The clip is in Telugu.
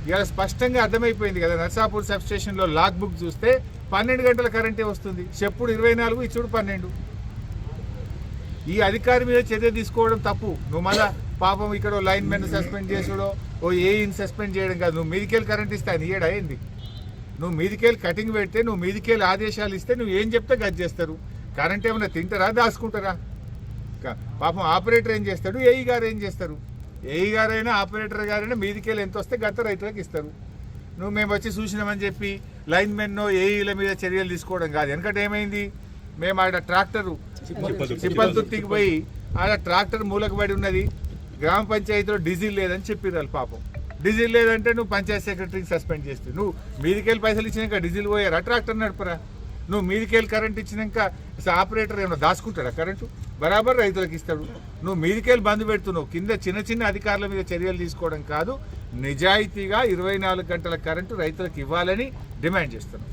ఇవాళ స్పష్టంగా అర్థమైపోయింది కదా. నర్సాపూర్ సబ్ స్టేషన్లో లాగ్ బుక్ చూస్తే 12 గంటల కరెంటే వస్తుంది, చెప్పుడు 24, ఇచ్చుడు 12. ఈ అధికారి మీద చర్య తీసుకోవడం తప్పు. నువ్వు మళ్ళా పాపం ఇక్కడ లైన్ మెన్ సస్పెండ్ చేసుడో ఏఈని సస్పెండ్ చేయడం కాదు. నువ్వు మీదికెళ్ళి కరెంట్ ఇస్తే అని ఏడా అయింది. నువ్వు మీదికెళ్ళి కటింగ్ పెడితే, నువ్వు మీదికెళ్ళి ఆదేశాలు ఇస్తే నువ్వు ఏం చెప్తే గది చేస్తారు. కరెంట్ ఏమైనా తింటారా, దాచుకుంటారా? పాపం ఆపరేటర్ ఏం చేస్తాడు, ఏఈ గారు ఏం చేస్తారు? ఏఈ గారైనా ఆపరేటర్ గారైనా మీదికెళ్ళి ఎంత వస్తే గత రైతులకు ఇస్తారు. నువ్వు మేము వచ్చి చూసినామని చెప్పి లైన్ మెన్నో ఏఈల మీద చర్యలు తీసుకోవడం కాదు. ఎందుకంటే ఏమైంది, మేము ఆడ ట్రాక్టరు చిప్పల్తుర్తికి పోయి ఆడ ట్రాక్టర్ మూలకు పడి ఉన్నది, గ్రామ పంచాయతీలో డీజిల్ లేదని చెప్పిర్రు వాళ్ళు. పాపం డీజిల్ లేదంటే నువ్వు పంచాయత్ సెక్రటరీకి సస్పెండ్ చేస్తే, నువ్వు మీదికెళ్ళి పైసలు ఇచ్చినాక డీజిల్ పోయారా, ట్రాక్టర్ నడపరా? నువ్వు మీదికెళ్ళి కరెంట్ ఇచ్చినాక ఆపరేటర్ ఏమైనా దాచుకుంటాడా కరెంటు? బరాబర్ రైతులకు ఇస్తాడు. నువ్వు మీదికెళ్ళి బంద్ పెడుతున్నావు. కింద చిన్న చిన్న అధికారుల మీద చర్యలు తీసుకోవడం కాదు, నిజాయితీగా 24 గంటల కరెంటు రైతులకు ఇవ్వాలని డిమాండ్ చేస్తున్నావు.